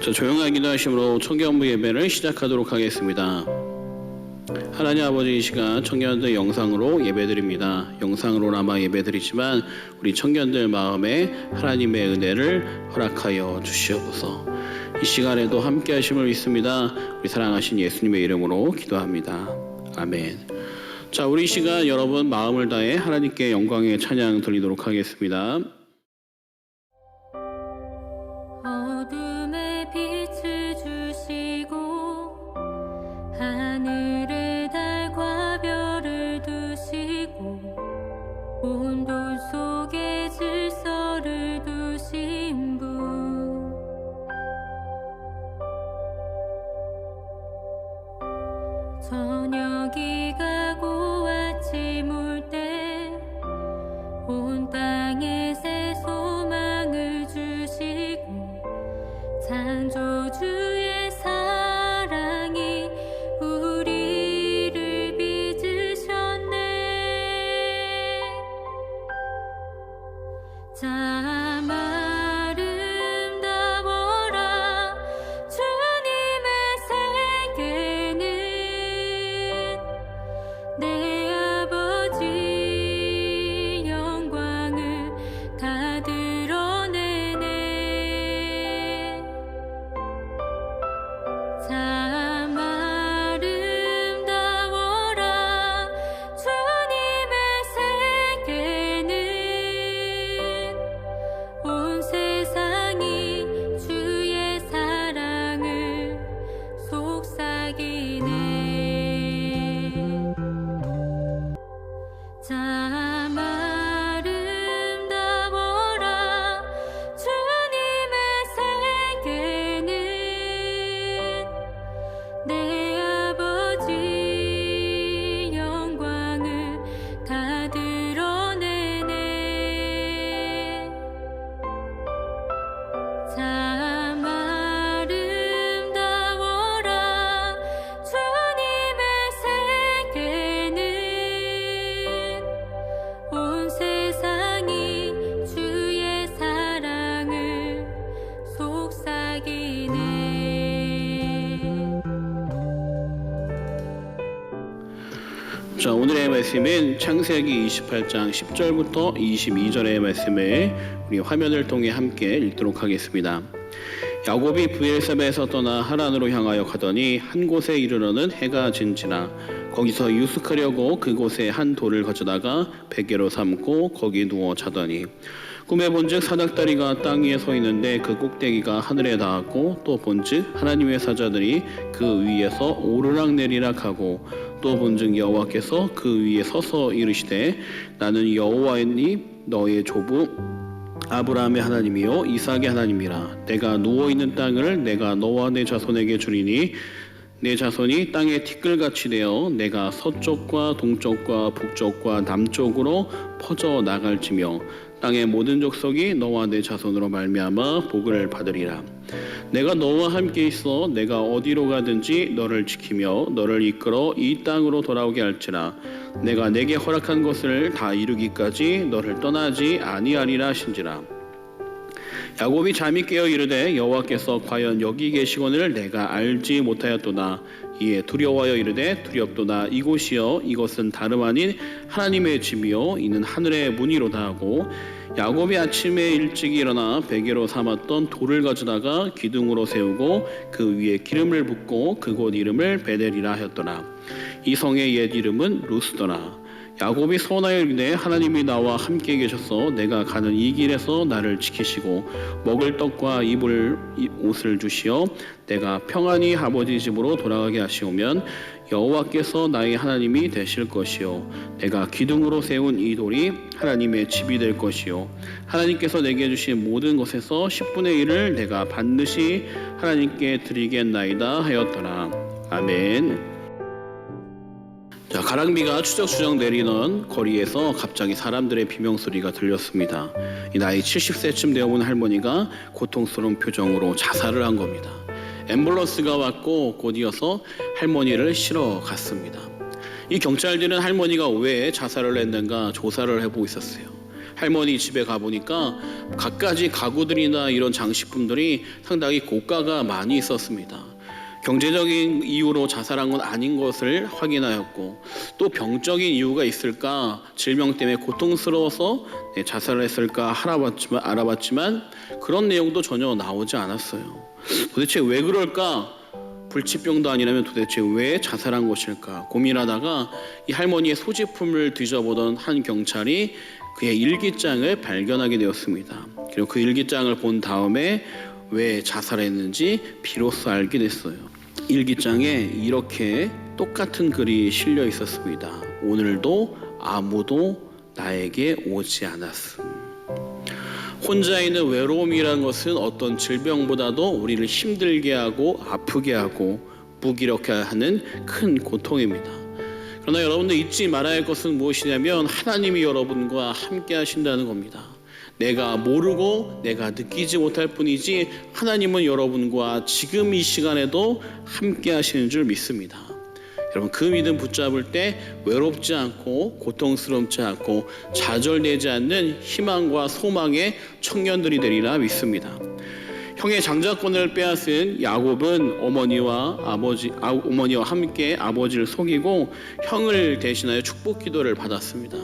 조용한 기도하심으로 청년부 예배를 시작하도록 하겠습니다. 하나님 아버지, 이 시간 청년들 영상으로 예배드립니다. 영상으로나마 예배드리지만 우리 청년들 마음에 하나님의 은혜를 허락하여 주시옵소서. 이 시간에도 함께 하심을 믿습니다. 우리 사랑하신 예수님의 이름으로 기도합니다. 아멘. 자, 우리 이 시간 여러분 마음을 다해 하나님께 영광의 찬양 드리도록 하겠습니다. 어둠에 빛을 주시고 하늘에 달과 별을 두시고 온돌 속에 질서를 두신 분, 저녁이 가고 아침 올 때 온 땅에 새 소망을 주시고 창조주의 사랑이 우리를 빚으셨네. 참 아름다워라 주님의 세계는, 내 아버지 영광을 다 드러내네. 참 아름다워라 주님의 세계는, 온 세상이 주의 사랑을 속삭이네. 참 아름다워라 주님의 세계는, 내 아버지 영광을 다 드러내네. 참 아름다워라 주님의 세계는, 온 세상이 주의 사랑을 속삭이네. 자, 오늘의 말씀은 창세기 28장 10절부터 22절의 말씀을 우리 화면을 통해 함께 읽도록 하겠습니다. 야곱이 브엘세바에서 떠나 하란으로 향하여 가더니 한 곳에 이르러는 해가 진지라. 거기서 유숙하려고 그곳에 한 돌을 가져다가 베개로 삼고 거기 누워 자더니 꿈에 본즉 사닥다리가 땅 위에 서 있는데 그 꼭대기가 하늘에 닿았고, 또 본즉 하나님의 사자들이 그 위에서 오르락 내리락 하고, 또 본즉 여호와께서 그 위에 서서 이르시되 나는 여호와이니 너의 조부 아브라함의 하나님이요 이삭의 하나님이라. 내가 누워있는 땅을 내가 너와 내 자손에게 주리니 내 자손이 땅에 티끌같이 되어 내가 서쪽과 동쪽과 북쪽과 남쪽으로 퍼져 나갈지며 땅의 모든 족속이 너와 내 자손으로 말미암아 복을 받으리라. 내가 너와 함께 있어 내가 어디로 가든지 너를 지키며 너를 이끌어 이 땅으로 돌아오게 할지라. 내가 내게 허락한 것을 다 이루기까지 너를 떠나지 아니하리라 하신지라. 야곱이 잠이 깨어 이르되 여호와께서 과연 여기 계시거늘 내가 알지 못하였도다. 이에 두려워하여 이르되 두렵도다. 이곳이여 이것은 다름 아닌 하나님의 집이요 이는 하늘의 문이로다 하고, 야곱이 아침에 일찍 일어나 베개로 삼았던 돌을 가져다가 기둥으로 세우고 그 위에 기름을 붓고 그곳 이름을 베델이라 하였더라. 이 성의 옛 이름은 루스더라. 야곱이 서원하여 이르되 하나님이 나와 함께 계셔서 내가 가는 이 길에서 나를 지키시고 먹을 떡과 입을 옷을 주시어 내가 평안히 아버지 집으로 돌아가게 하시오면 여호와께서 나의 하나님이 되실 것이요 내가 기둥으로 세운 이 돌이 하나님의 집이 될 것이요 하나님께서 내게 주신 모든 것에서 10분의 1을 내가 반드시 하나님께 드리겠나이다 하였더라. 아멘. 자, 가랑비가 추적추적 내리는 거리에서 갑자기 사람들의 비명소리가 들렸습니다. 이 나이 70세쯤 되어본 할머니가 고통스러운 표정으로 자살을 한 겁니다. 앰뷸런스가 왔고 곧 이어서 할머니를 실어 갔습니다. 이 경찰들은 할머니가 왜 자살을 했는가 조사를 해보고 있었어요. 할머니 집에 가보니까 갖가지 가구들이나 이런 장식품들이 상당히 고가가 많이 있었습니다. 경제적인 이유로 자살한 건 아닌 것을 확인하였고, 또 병적인 이유가 있을까, 질병 때문에 고통스러워서 자살을 했을까 알아봤지만 그런 내용도 전혀 나오지 않았어요. 도대체 왜 그럴까? 불치병도 아니라면 도대체 왜 자살한 것일까 고민하다가 이 할머니의 소지품을 뒤져보던 한 경찰이 그의 일기장을 발견하게 되었습니다. 그리고 그 일기장을 본 다음에 왜 자살했는지 비로소 알게 됐어요. 일기장에 이렇게 똑같은 글이 실려 있었습니다. 오늘도 아무도 나에게 오지 않았음. 혼자 있는 외로움이라는 것은 어떤 질병보다도 우리를 힘들게 하고 아프게 하고 무기력해 하는 큰 고통입니다. 그러나 여러분들 잊지 말아야 할 것은 무엇이냐면 하나님이 여러분과 함께 하신다는 겁니다. 내가 모르고 내가 느끼지 못할 뿐이지 하나님은 여러분과 지금 이 시간에도 함께 하시는 줄 믿습니다. 여러분, 그 믿음 붙잡을 때 외롭지 않고 고통스럽지 않고 좌절되지 않는 희망과 소망의 청년들이 되리라 믿습니다. 형의 장자권을 빼앗은 야곱은 어머니와 함께 아버지를 속이고 형을 대신하여 축복 기도를 받았습니다.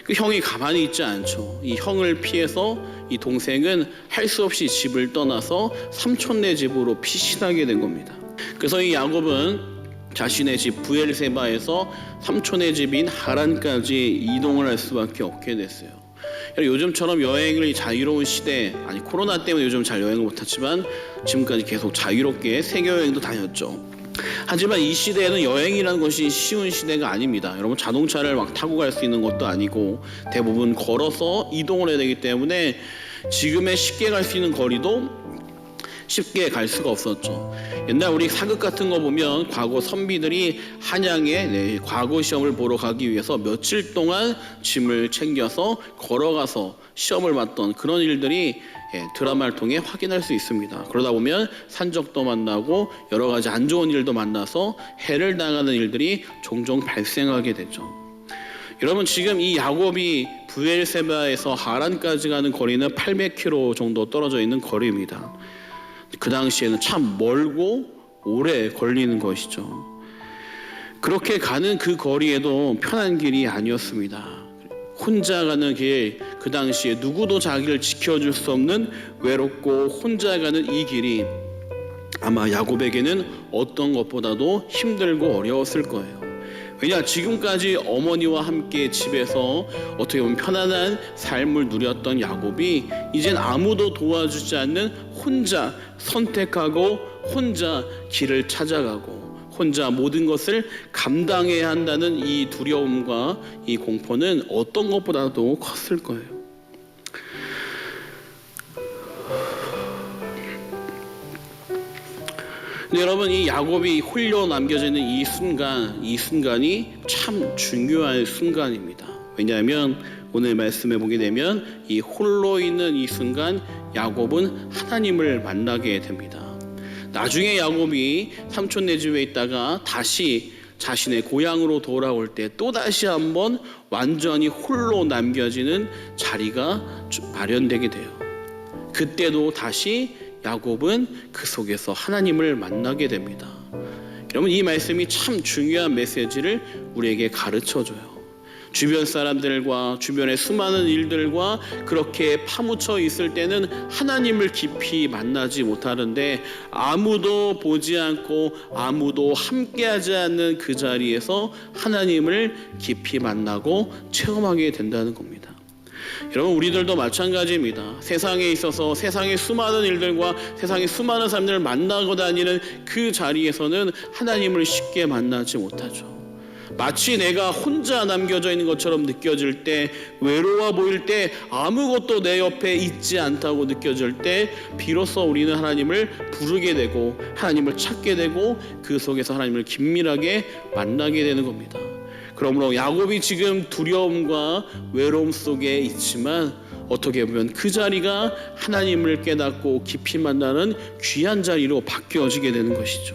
그 형이 가만히 있지 않죠. 이 형을 피해서 이 동생은 할 수 없이 집을 떠나서 삼촌네 집으로 피신하게 된 겁니다. 그래서 이 야곱은 자신의 집 브엘세바에서 삼촌의 집인 하란까지 이동을 할 수밖에 없게 됐어요. 요즘처럼 여행을 자유로운 시대, 아니 코로나 때문에 요즘 잘 여행을 못했지만 지금까지 계속 자유롭게 세계 여행도 다녔죠. 하지만 이 시대에는 여행이라는 것이 쉬운 시대가 아닙니다. 여러분, 자동차를 막 타고 갈 수 있는 것도 아니고 대부분 걸어서 이동을 해야 되기 때문에 지금의 쉽게 갈 수 있는 거리도 쉽게 갈 수가 없었죠. 옛날 우리 사극 같은 거 보면 과거 선비들이 한양에 과거 시험을 보러 가기 위해서 며칠 동안 짐을 챙겨서 걸어가서 시험을 봤던 그런 일들이 드라마를 통해 확인할 수 있습니다. 그러다 보면 산적도 만나고 여러 가지 안 좋은 일도 만나서 해를 당하는 일들이 종종 발생하게 되죠. 여러분, 지금 이 야곱이 브엘세바에서 하란까지 가는 거리는 800km 정도 떨어져 있는 거리입니다. 그 당시에는 참 멀고 오래 걸리는 것이죠. 그렇게 가는 그 거리에도 편한 길이 아니었습니다. 혼자 가는 길, 그 당시에 누구도 자기를 지켜줄 수 없는 외롭고 혼자 가는 이 길이 아마 야곱에게는 어떤 것보다도 힘들고 어려웠을 거예요. 왜냐, 지금까지 어머니와 함께 집에서 어떻게 보면 편안한 삶을 누렸던 야곱이 이젠 아무도 도와주지 않는 혼자 선택하고 혼자 길을 찾아가고 혼자 모든 것을 감당해야 한다는 이 두려움과 이 공포는 어떤 것보다도 컸을 거예요. 근데 여러분, 이 야곱이 홀로 남겨지는 이 순간이 참 중요한 순간입니다. 왜냐하면 오늘 말씀해 보게 되면 이 홀로 있는 이 순간 야곱은 하나님을 만나게 됩니다. 나중에 야곱이 삼촌네 집에 있다가 다시 자신의 고향으로 돌아올 때 또다시 한번 완전히 홀로 남겨지는 자리가 마련되게 돼요. 그때도 다시 야곱은 그 속에서 하나님을 만나게 됩니다. 여러분, 이 말씀이 참 중요한 메시지를 우리에게 가르쳐줘요. 주변 사람들과 주변의 수많은 일들과 그렇게 파묻혀 있을 때는 하나님을 깊이 만나지 못하는데 아무도 보지 않고 아무도 함께하지 않는 그 자리에서 하나님을 깊이 만나고 체험하게 된다는 겁니다. 여러분, 우리들도 마찬가지입니다. 세상에 있어서 세상의 수많은 일들과 세상의 수많은 사람들을 만나고 다니는 그 자리에서는 하나님을 쉽게 만나지 못하죠. 마치 내가 혼자 남겨져 있는 것처럼 느껴질 때, 외로워 보일 때, 아무것도 내 옆에 있지 않다고 느껴질 때 비로소 우리는 하나님을 부르게 되고 하나님을 찾게 되고 그 속에서 하나님을 긴밀하게 만나게 되는 겁니다. 그러므로 야곱이 지금 두려움과 외로움 속에 있지만 어떻게 보면 그 자리가 하나님을 깨닫고 깊이 만나는 귀한 자리로 바뀌어지게 되는 것이죠.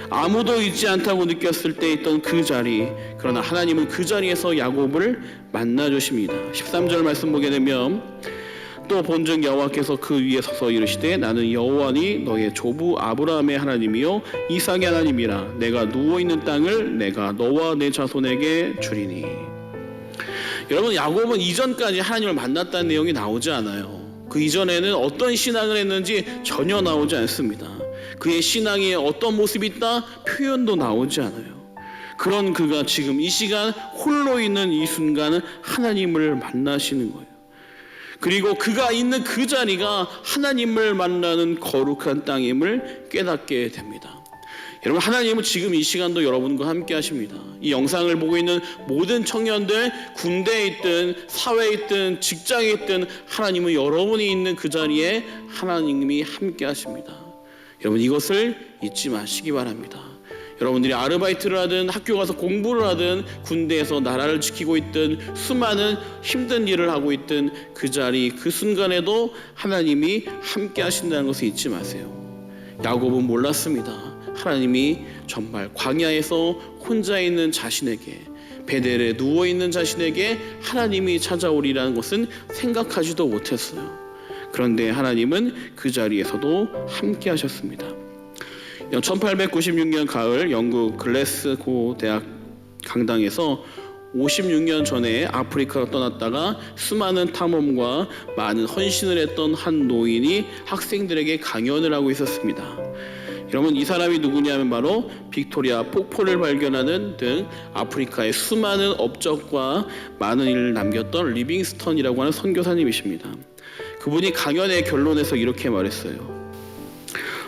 아무도 있지 않다고 느꼈을 때 있던 그 자리, 그러나 하나님은 그 자리에서 야곱을 만나 주십니다. 13절 말씀 보게 되면 또 본즉 여호와께서 그 위에 서서 이르시되 나는 여호와니 너의 조부 아브라함의 하나님이요 이삭의 하나님이라. 내가 누워 있는 땅을 내가 너와 내 자손에게 주리니. 여러분, 야곱은 이전까지 하나님을 만났다는 내용이 나오지 않아요. 그 이전에는 어떤 신앙을 했는지 전혀 나오지 않습니다. 그의 신앙에 어떤 모습이 있다 표현도 나오지 않아요. 그런 그가 지금 이 시간 홀로 있는 이 순간은 하나님을 만나시는 거예요. 그리고 그가 있는 그 자리가 하나님을 만나는 거룩한 땅임을 깨닫게 됩니다. 여러분, 하나님은 지금 이 시간도 여러분과 함께 하십니다. 이 영상을 보고 있는 모든 청년들, 군대에 있든 사회에 있든 직장에 있든 하나님은 여러분이 있는 그 자리에 하나님이 함께 하십니다. 여러분, 이것을 잊지 마시기 바랍니다. 여러분들이 아르바이트를 하든 학교 가서 공부를 하든 군대에서 나라를 지키고 있든 수많은 힘든 일을 하고 있든 그 자리 그 순간에도 하나님이 함께 하신다는 것을 잊지 마세요. 야곱은 몰랐습니다. 하나님이 정말 광야에서 혼자 있는 자신에게, 베델에 누워있는 자신에게 하나님이 찾아오리라는 것은 생각하지도 못했어요. 그런데 하나님은 그 자리에서도 함께 하셨습니다. 1896년 가을 영국 글래스고 대학 강당에서 56년 전에 아프리카로 떠났다가 수많은 탐험과 많은 헌신을 했던 한 노인이 학생들에게 강연을 하고 있었습니다. 여러분, 이 사람이 누구냐면 바로 빅토리아 폭포를 발견하는 등 아프리카의 수많은 업적과 많은 일을 남겼던 리빙스턴이라고 하는 선교사님이십니다. 그분이 강연의 결론에서 이렇게 말했어요.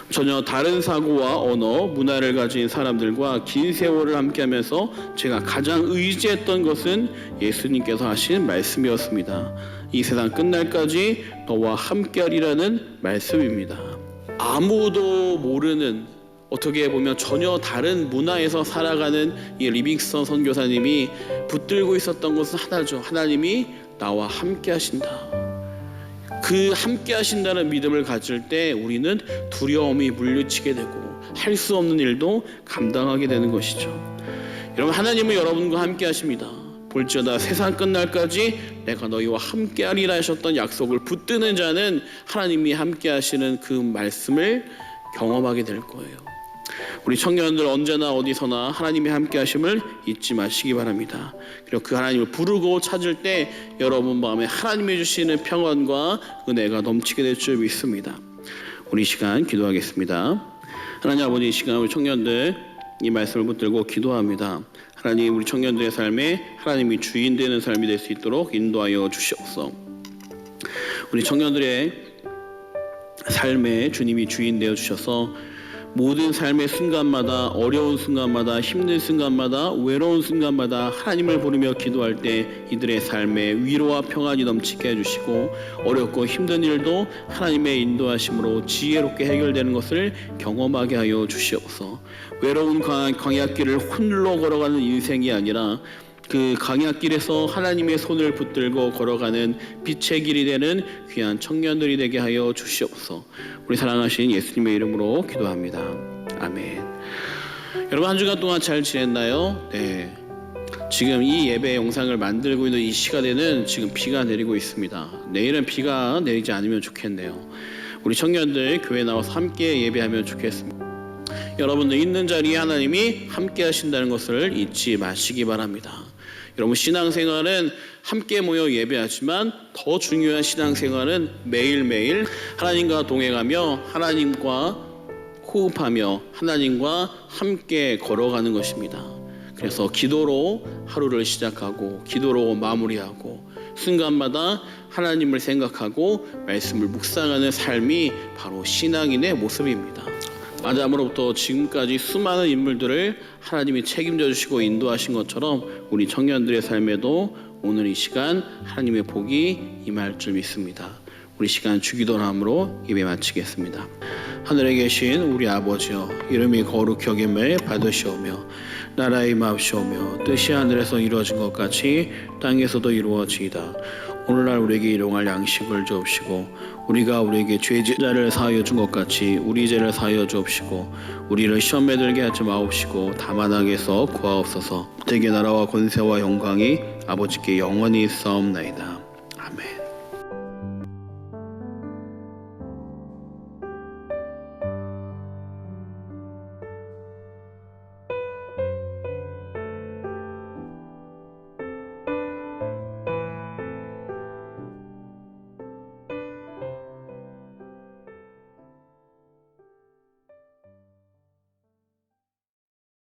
전혀 다른 사고와 언어, 문화를 가진 사람들과 긴 세월을 함께하면서 제가 가장 의지했던 것은 예수님께서 하신 말씀이었습니다. 이 세상 끝날까지 너와 함께하리라는 말씀입니다. 아무도 모르는, 어떻게 보면 전혀 다른 문화에서 살아가는 이 리빙스턴 선교사님이 붙들고 있었던 것은 하나죠. 하나님이 나와 함께 하신다. 그 함께 하신다는 믿음을 가질 때 우리는 두려움이 물리치게 되고 할 수 없는 일도 감당하게 되는 것이죠. 여러분, 하나님은 여러분과 함께 하십니다. 볼지어다 세상 끝날까지 내가 너희와 함께 하리라 하셨던 약속을 붙드는 자는 하나님이 함께 하시는 그 말씀을 경험하게 될 거예요. 우리 청년들 언제나 어디서나 하나님의 함께 하심을 잊지 마시기 바랍니다. 그리고 그 하나님을 부르고 찾을 때 여러분 마음에 하나님이 주시는 평안과 은혜가 넘치게 될 줄 믿습니다. 우리 시간 기도하겠습니다. 하나님 아버지, 이 시간 우리 청년들 이 말씀을 붙들고 기도합니다. 하나님, 우리 청년들의 삶에 하나님이 주인 되는 삶이 될 수 있도록 인도하여 주시옵소서. 우리 청년들의 삶에 주님이 주인 되어 주셔서 모든 삶의 순간마다, 어려운 순간마다, 힘든 순간마다, 외로운 순간마다 하나님을 부르며 기도할 때 이들의 삶에 위로와 평안이 넘치게 해주시고 어렵고 힘든 일도 하나님의 인도하심으로 지혜롭게 해결되는 것을 경험하게 하여 주시옵소서. 외로운 광야길을 홀로 걸어가는 인생이 아니라 그 강야길에서 하나님의 손을 붙들고 걸어가는 빛의 길이 되는 귀한 청년들이 되게 하여 주시옵소서. 우리 사랑하신 예수님의 이름으로 기도합니다. 아멘. 여러분, 한 주간 동안 잘 지냈나요? 네. 지금 이 예배 영상을 만들고 있는 이 시간에는 지금 비가 내리고 있습니다. 내일은 비가 내리지 않으면 좋겠네요. 우리 청년들 교회 나와서 함께 예배하면 좋겠습니다. 여러분들 있는 자리에 하나님이 함께 하신다는 것을 잊지 마시기 바랍니다. 여러분, 신앙생활은 함께 모여 예배하지만 더 중요한 신앙생활은 매일매일 하나님과 동행하며 하나님과 호흡하며 하나님과 함께 걸어가는 것입니다. 그래서 기도로 하루를 시작하고 기도로 마무리하고 순간마다 하나님을 생각하고 말씀을 묵상하는 삶이 바로 신앙인의 모습입니다. 아담으로부터 지금까지 수많은 인물들을 하나님이 책임져 주시고 인도하신 것처럼 우리 청년들의 삶에도 오늘 이 시간 하나님의 복이 임할 줄 믿습니다. 우리 시간 주기도함으로 예배 마치겠습니다. 하늘에 계신 우리 아버지여, 이름이 거룩히 여김을 받으시오며 나라의 임하옵시오며 뜻이 하늘에서 이루어진 것 같이 땅에서도 이루어지이다. 오늘날 우리에게 일용할 양식을 주옵시고 우리가 우리에게 죄지자를 사하여 준 것 같이 우리 죄를 사하여 주옵시고 우리를 시험에 들게 하지 마옵시고 다만 악에서 구하옵소서. 대개 나라와 권세와 영광이 아버지께 영원히 있사옵나이다.